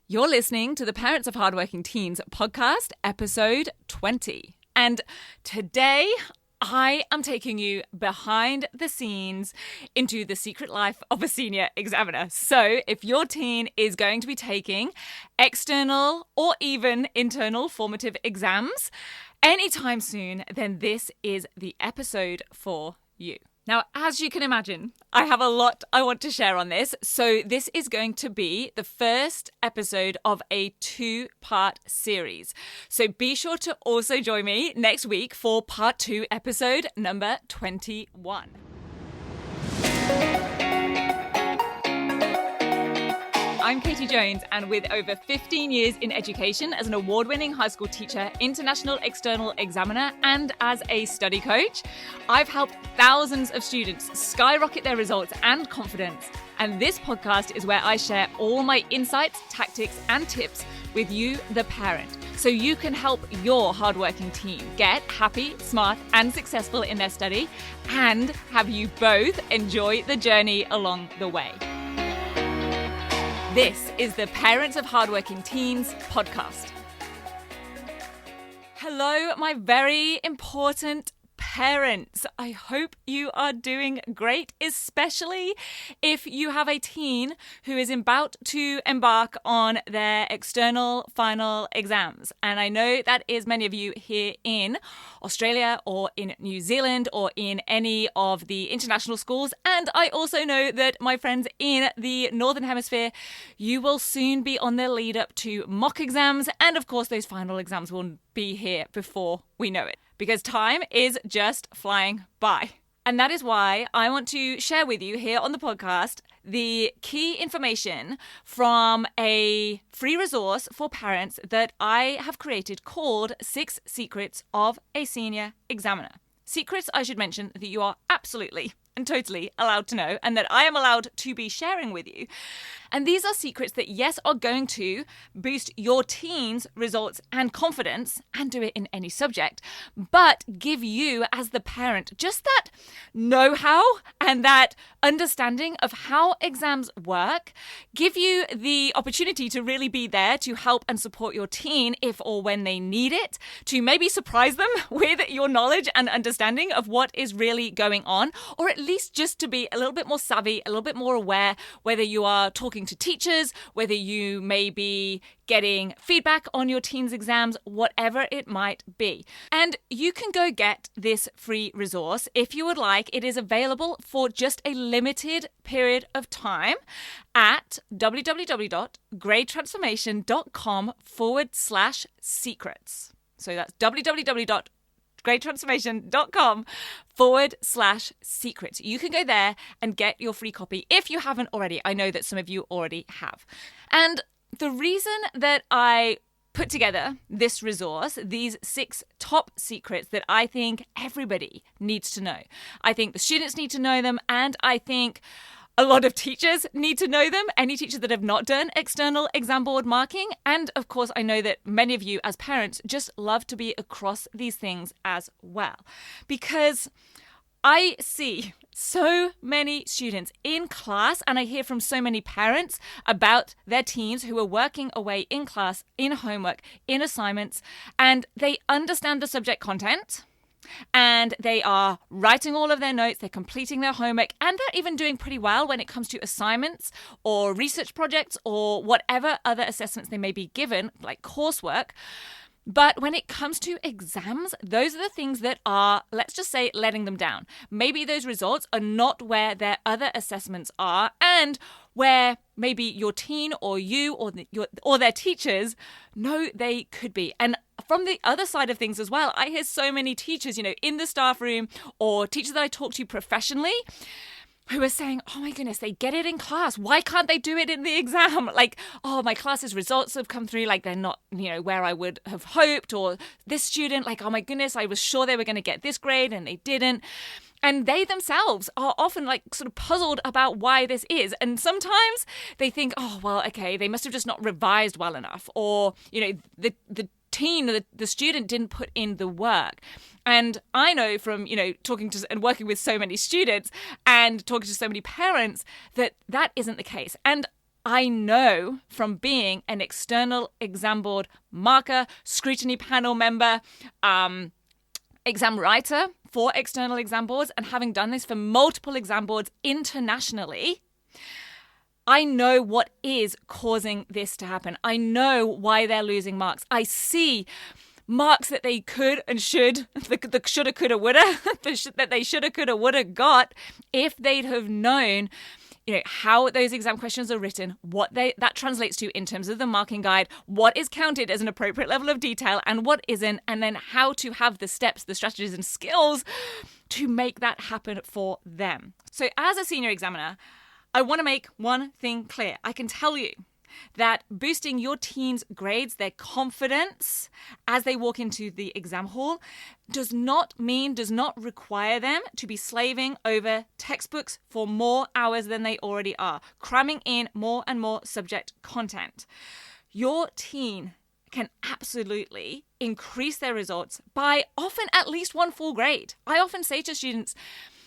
You're listening to the Parents of Hardworking Teens podcast, episode 20. And today I am taking you behind the scenes into the secret life of a senior examiner. So if your teen is going to be taking external or even internal formative exams anytime soon, then this is the episode for you. Now, as you can imagine, I have a lot I want to share on this. So this is going to be the first episode of a 2-part series. So be sure to also join me next week for part 2, episode number 21. I'm Katie Jones, and with over 15 years in education as an award-winning high school teacher, international external examiner, and as a study coach, I've helped thousands of students skyrocket their results and confidence. And this podcast is where I share all my insights, tactics, and tips with you, the parent, so you can help your hardworking teen get happy, smart, and successful in their study, and have you both enjoy the journey along the way. This is the Parents of Hardworking Teens podcast. Hello, my very important parents. I hope you are doing great, especially if you have a teen who is about to embark on their external final exams. And I know that is many of you here in Australia or in New Zealand or in any of the international schools. And I also know that my friends in the Northern Hemisphere, you will soon be on the lead up to mock exams. And of course, those final exams will be here before we know it, because time is just flying by. And that is why I want to share with you here on the podcast the key information from a free resource for parents that I have created called 6 Secrets of a Senior Examiner. Secrets, I should mention, that you are absolutely and totally allowed to know, and that I am allowed to be sharing with you. And these are secrets that, yes, are going to boost your teen's results and confidence, and do it in any subject, but give you as the parent just that know-how and that understanding of how exams work, give you the opportunity to really be there to help and support your teen if or when they need it, to maybe surprise them with your knowledge and understanding of what is really going on, or at least just to be a little bit more savvy, a little bit more aware, whether you are talking to teachers, whether you may be getting feedback on your teen's exams, whatever it might be. And you can go get this free resource if you would like. It is available for just a limited period of time at www.gradetransformation.com/secrets. So that's www.gradetransformation.com/secrets. You can go there and get your free copy if you haven't already. I know that some of you already have. And the reason that I put together this resource, these 6 top secrets that I think everybody needs to know. I think the students need to know them, and I think a lot of teachers need to know them, any teachers that have not done external exam board marking. And of course, I know that many of you as parents just love to be across these things as well. Because I see so many students in class, and I hear from so many parents about their teens who are working away in class, in homework, in assignments, and they understand the subject content, and they are writing all of their notes, they're completing their homework, and they're even doing pretty well when it comes to assignments or research projects or whatever other assessments they may be given, like coursework. But when it comes to exams, those are the things that are, let's just say, letting them down. Maybe those results are not where their other assessments are, and where maybe your teen or you or their teachers know they could be. And from the other side of things as well, I hear so many teachers, in the staff room, or teachers that I talk to professionally, who are saying, oh my goodness, they get it in class. Why can't they do it in the exam? Like, oh, my class's results have come through, like they're not, where I would have hoped. Or this student, like, oh my goodness, I was sure they were going to get this grade and they didn't. And they themselves are often like sort of puzzled about why this is. And sometimes they think, oh, well, okay, they must have just not revised well enough. Or, the teen or the student didn't put in the work. And I know from, talking to and working with so many students and talking to so many parents that isn't the case. And I know from being an external exam board marker, scrutiny panel member, exam writer for external exam boards, and having done this for multiple exam boards internationally, I know what is causing this to happen. I know why they're losing marks. I see marks that they could and should, the shoulda, coulda, woulda, that they shoulda, coulda, woulda got if they'd have known, how those exam questions are written, what that translates to in terms of the marking guide, what is counted as an appropriate level of detail and what isn't, and then how to have the steps, the strategies and skills to make that happen for them. So as a senior examiner, I want to make one thing clear. I can tell you that boosting your teens' grades, their confidence as they walk into the exam hall, does not require them to be slaving over textbooks for more hours than they already are, cramming in more and more subject content. Your teen can absolutely increase their results by often at least one full grade. I often say to students,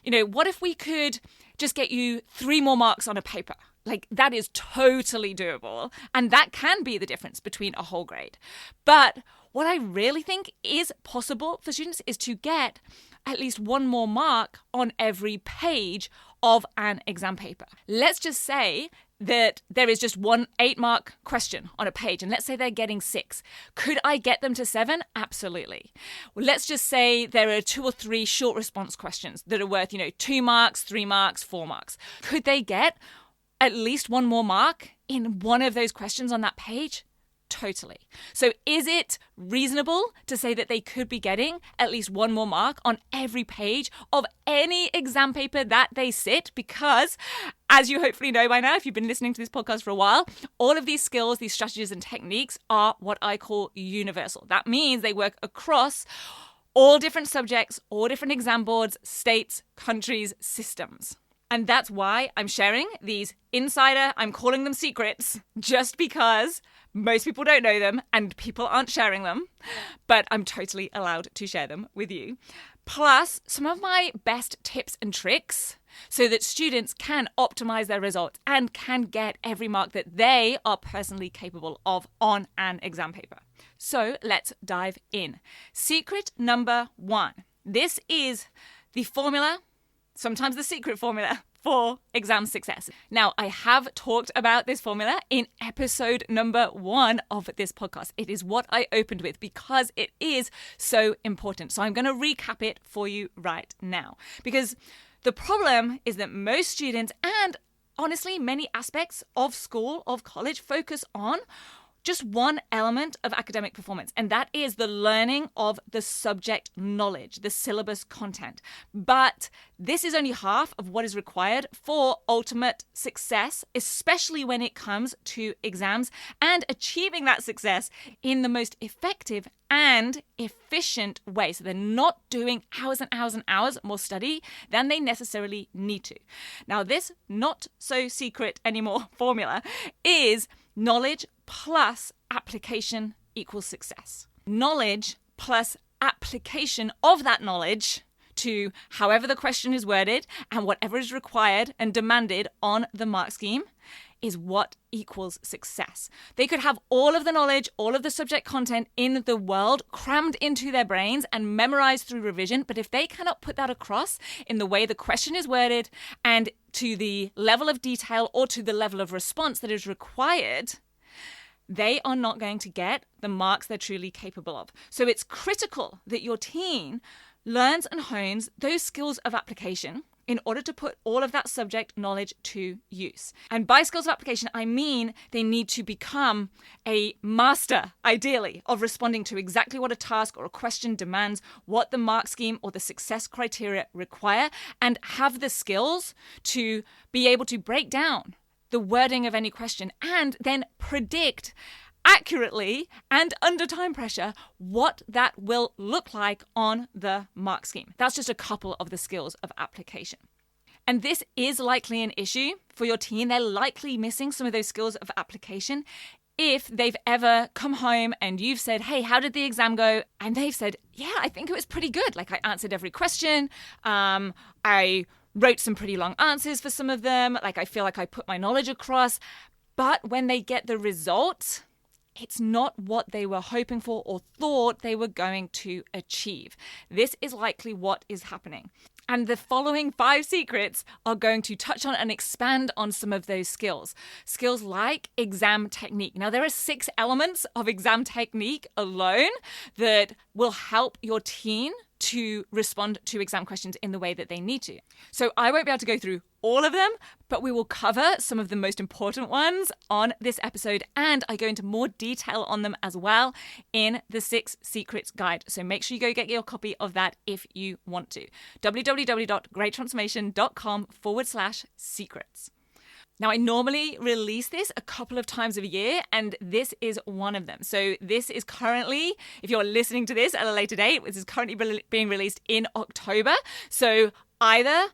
what if we could just get you 3 more marks on a paper? Like, that is totally doable. And that can be the difference between a whole grade. But what I really think is possible for students is to get at least 1 more mark on every page of an exam paper. Let's just say that there is just one 8-mark question on a page, and let's say they're getting 6. Could I get them to 7? Absolutely. Well, let's just say there are 2 or 3 short response questions that are worth, 2 marks, 3 marks, 4 marks. Could they get at least 1 more mark in one of those questions on that page? Totally. So is it reasonable to say that they could be getting at least 1 more mark on every page of any exam paper that they sit? Because, as you hopefully know by now, if you've been listening to this podcast for a while, all of these skills, these strategies and techniques are what I call universal. That means they work across all different subjects, all different exam boards, states, countries, systems. And that's why I'm sharing these I'm calling them secrets, just because most people don't know them and people aren't sharing them, but I'm totally allowed to share them with you. Plus, some of my best tips and tricks so that students can optimize their results and can get every mark that they are personally capable of on an exam paper. So let's dive in. Secret number 1. This is the formula, sometimes the secret formula, for exam success. Now, I have talked about this formula in episode number 1 of this podcast. It is what I opened with because it is so important. So I'm going to recap it for you right now. Because the problem is that most students, and honestly, many aspects of school, of college, focus on just one element of academic performance, and that is the learning of the subject knowledge, the syllabus content. But this is only half of what is required for ultimate success, especially when it comes to exams and achieving that success in the most effective and efficient way. So they're not doing hours and hours and hours more study than they necessarily need to. Now, this not so secret anymore formula is knowledge plus application equals success. Knowledge plus application of that knowledge to however the question is worded and whatever is required and demanded on the mark scheme is what equals success. They could have all of the knowledge, all of the subject content in the world crammed into their brains and memorized through revision, but if they cannot put that across in the way the question is worded and to the level of detail or to the level of response that is required, they are not going to get the marks they're truly capable of. So it's critical that your teen learns and hones those skills of application in order to put all of that subject knowledge to use. And by skills of application, I mean they need to become a master, ideally, of responding to exactly what a task or a question demands, what the mark scheme or the success criteria require, and have the skills to be able to break down the wording of any question and then predict accurately and under time pressure what that will look like on the mark scheme. That's just a couple of the skills of application. And this is likely an issue for your teen. They're likely missing some of those skills of application if they've ever come home and you've said, hey, how did the exam go? And they've said, yeah, I think it was pretty good. Like, I answered every question. I wrote some pretty long answers for some of them. Like, I feel like I put my knowledge across. But when they get the result, it's not what they were hoping for or thought they were going to achieve. This is likely what is happening. And the following 5 secrets are going to touch on and expand on some of those skills. Skills like exam technique. Now, there are 6 elements of exam technique alone that will help your teen to respond to exam questions in the way that they need to. So I won't be able to go through all of them, but we will cover some of the most important ones on this episode, and I go into more detail on them as well in the 6 Secrets Guide. So make sure you go get your copy of that if you want to. www.greattransformation.com/secrets. Now, I normally release this a couple of times a year, and this is one of them. So this is currently, if you're listening to this at a later date, this is currently being released in October. So either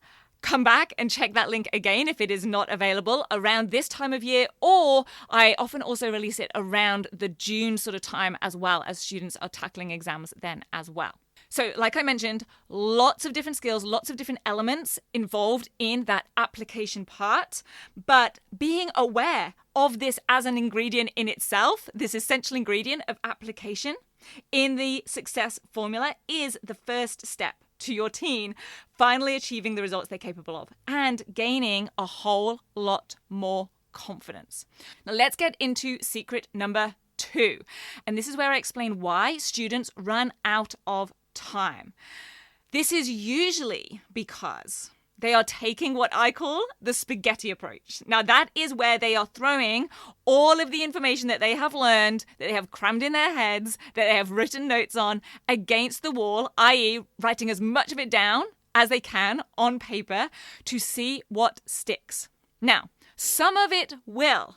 come back and check that link again if it is not available around this time of year, or I often also release it around the June sort of time as well, as students are tackling exams then as well. So like I mentioned, lots of different skills, lots of different elements involved in that application part, but being aware of this as an ingredient in itself, this essential ingredient of application in the success formula, is the first step to your teen finally achieving the results they're capable of and gaining a whole lot more confidence. Now let's get into secret number 2. And this is where I explain why students run out of time. This is usually because they are taking what I call the spaghetti approach. Now, that is where they are throwing all of the information that they have learned, that they have crammed in their heads, that they have written notes on, against the wall, i.e. writing as much of it down as they can on paper to see what sticks. Now, some of it will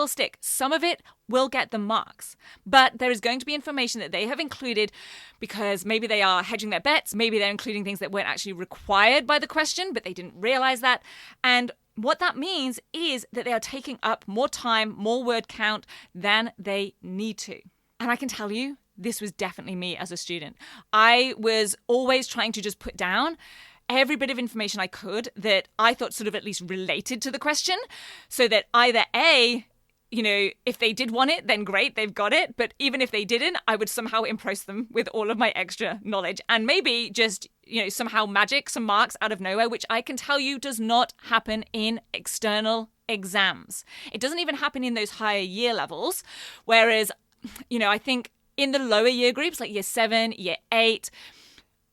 stick. Some of it will get the marks. But there is going to be information that they have included because maybe they are hedging their bets. Maybe they're including things that weren't actually required by the question, but they didn't realize that. And what that means is that they are taking up more time, more word count than they need to. And I can tell you, this was definitely me as a student. I was always trying to just put down every bit of information I could that I thought sort of at least related to the question, so that either A, if they did want it, then great, they've got it. But even if they didn't, I would somehow impress them with all of my extra knowledge and maybe just, somehow magic some marks out of nowhere, which I can tell you does not happen in external exams. It doesn't even happen in those higher year levels. Whereas, I think in the lower year groups, like year 7, year 8,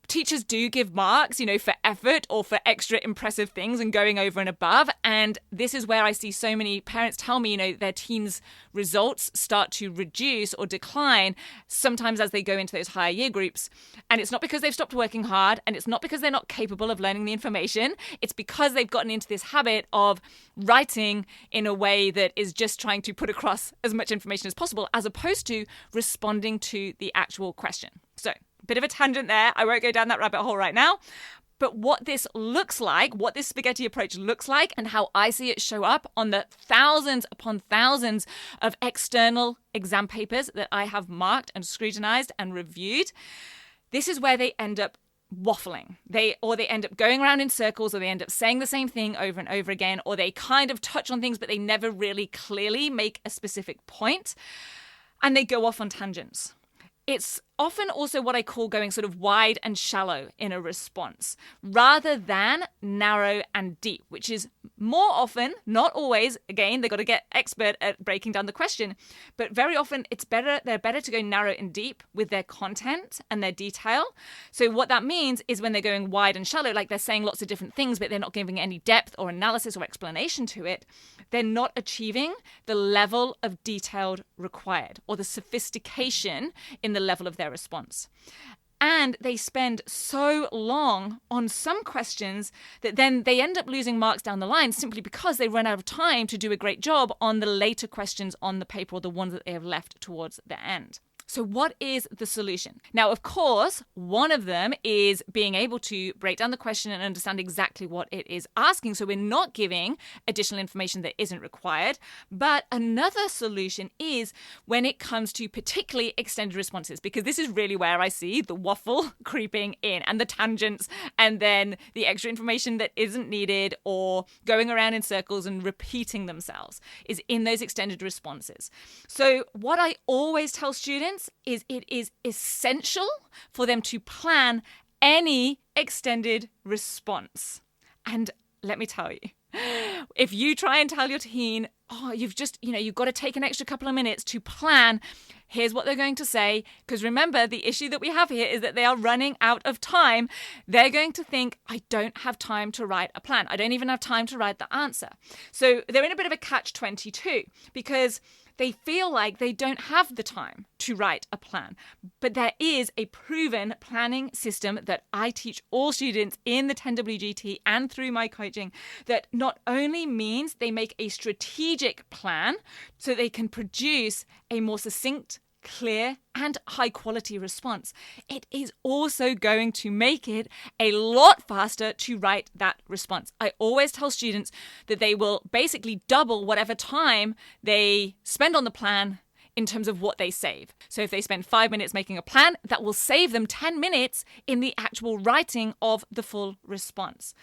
teachers do give marks, for effort or for extra impressive things and going over and above. And this is where I see so many parents tell me, their teens' results start to reduce or decline sometimes as they go into those higher year groups. And it's not because they've stopped working hard, and it's not because they're not capable of learning the information. It's because they've gotten into this habit of writing in a way that is just trying to put across as much information as possible, as opposed to responding to the actual question. So, bit of a tangent there. I won't go down that rabbit hole right now. But what this looks like, what this spaghetti approach looks like, and how I see it show up on the thousands upon thousands of external exam papers that I have marked and scrutinized and reviewed, this is where they end up waffling. They end up going around in circles, or they end up saying the same thing over and over again, or they kind of touch on things, but they never really clearly make a specific point, and they go off on tangents. It's often also what I call going sort of wide and shallow in a response, rather than narrow and deep, which is more often, not always, again, they've got to get expert at breaking down the question, but very often they're better to go narrow and deep with their content and their detail. So what that means is when they're going wide and shallow, like they're saying lots of different things, but they're not giving any depth or analysis or explanation to it, they're not achieving the level of detail required or the sophistication in the level of their response. And they spend so long on some questions that then they end up losing marks down the line simply because they run out of time to do a great job on the later questions on the paper, or the ones that they have left towards the end. So what is the solution? Now, of course, one of them is being able to break down the question and understand exactly what it is asking. So we're not giving additional information that isn't required. But another solution is when it comes to particularly extended responses, because this is really where I see the waffle creeping in and the tangents and then the extra information that isn't needed or going around in circles and repeating themselves is in those extended responses. So what I always tell students is it is essential for them to plan any extended response. And let me tell you, if you try and tell your teen, you've got to take an extra couple of minutes to plan, here's what they're going to say. Because remember, the issue that we have here is that they are running out of time. They're going to think, I don't have time to write a plan. I don't even have time to write the answer. So they're in a bit of a catch-22 because they feel like they don't have the time to write a plan. But there is a proven planning system that I teach all students in the 10WGT and through my coaching that not only means they make a strategic plan so they can produce a more succinct, clear, and high quality response, it is also going to make it a lot faster to write that response. I always tell students that they will basically double whatever time they spend on the plan in terms of what they save. So if they spend 5 minutes making a plan, that will save them 10 minutes in the actual writing of the full response.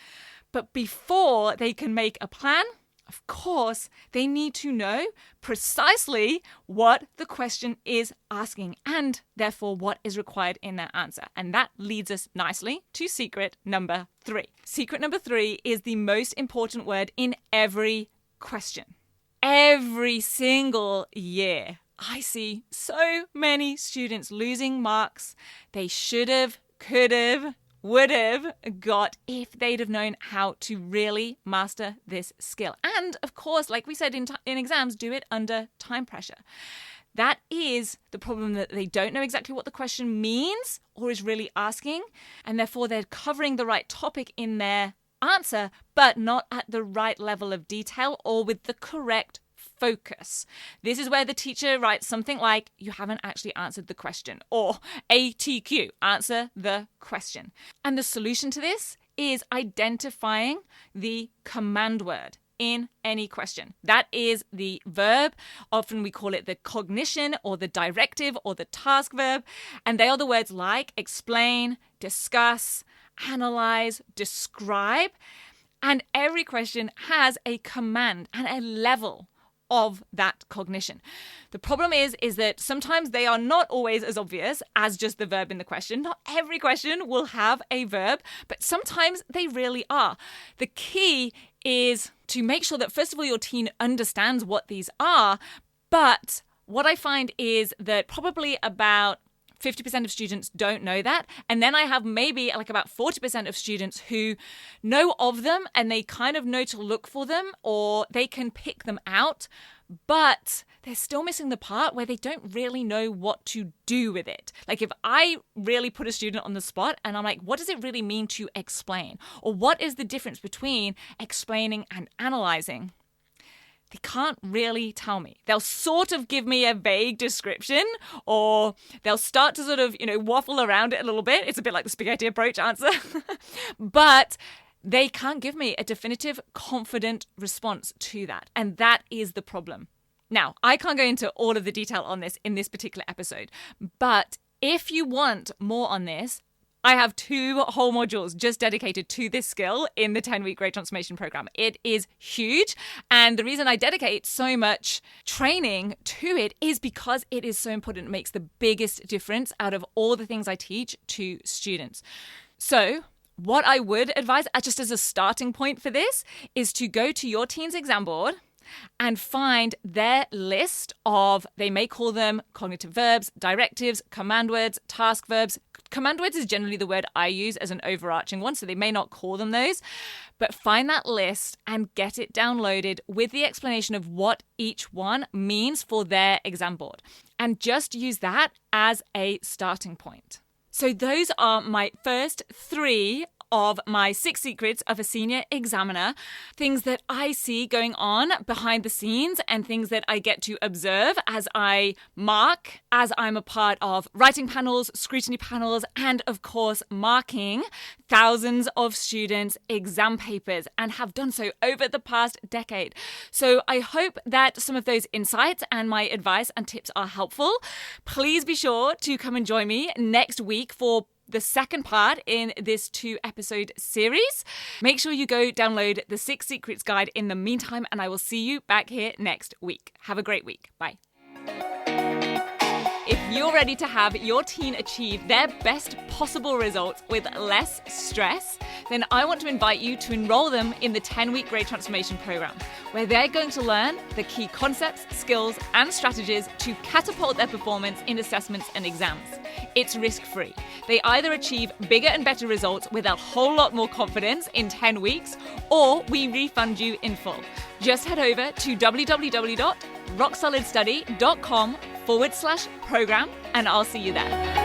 But before they can make a plan, of course, they need to know precisely what the question is asking and therefore what is required in their answer. And that leads us nicely to secret number 3. Secret number 3 is the most important word in every question. Every single year, I see so many students losing marks they should have, could have, would have got if they'd have known how to really master this skill. And of course, like we said in exams, do it under time pressure. That is the problem, that they don't know exactly what the question means or is really asking, and therefore they're covering the right topic in their answer, but not at the right level of detail or with the correct focus. This is where the teacher writes something like, you haven't actually answered the question, or ATQ, answer the question. And the solution to this is identifying the command word in any question. That is the verb. Often we call it the cognition or the directive or the task verb. And they are the words like explain, discuss, analyze, describe. And every question has a command and a level of that cognition. The problem is that sometimes they are not always as obvious as just the verb in the question. Not every question will have a verb, but sometimes they really are. The key is to make sure that, first of all, your teen understands what these are. But what I find is that probably about 50% of students don't know that. And then I have maybe like about 40% of students who know of them and they kind of know to look for them or they can pick them out, but they're still missing the part where they don't really know what to do with it. Like if I really put a student on the spot and I'm like, what does it really mean to explain? Or what is the difference between explaining and analyzing? They can't really tell me. They'll sort of give me a vague description, or they'll start to sort of, waffle around it a little bit. It's a bit like the spaghetti approach answer. But they can't give me a definitive, confident response to that. And that is the problem. Now, I can't go into all of the detail on this in this particular episode, but if you want more on this, I have 2 whole modules just dedicated to this skill in the 10-week Great Transformation Program. It is huge. And the reason I dedicate so much training to it is because it is so important. It makes the biggest difference out of all the things I teach to students. So what I would advise, just as a starting point for this, is to go to your teen's exam board and find their list of, they may call them cognitive verbs, directives, command words, task verbs. Command words is generally the word I use as an overarching one, so they may not call them those. But find that list and get it downloaded with the explanation of what each one means for their exam board. And just use that as a starting point. So those are my first 3 of my 6 Secrets of a Senior Examiner, things that I see going on behind the scenes and things that I get to observe as I mark, as I'm a part of writing panels, scrutiny panels, and of course, marking thousands of students' exam papers and have done so over the past decade. So I hope that some of those insights and my advice and tips are helpful. Please be sure to come and join me next week for the second part in this 2-episode series. Make sure you go download the 6 Secrets Guide in the meantime, and I will see you back here next week. Have a great week. Bye. If you're ready to have your teen achieve their best possible results with less stress, then I want to invite you to enroll them in the 10-week Grade Transformation Program, where they're going to learn the key concepts, skills, and strategies to catapult their performance in assessments and exams. It's risk-free. They either achieve bigger and better results with a whole lot more confidence in 10 weeks, or we refund you in full. Just head over to www.rocksolidstudy.com/program, and I'll see you there.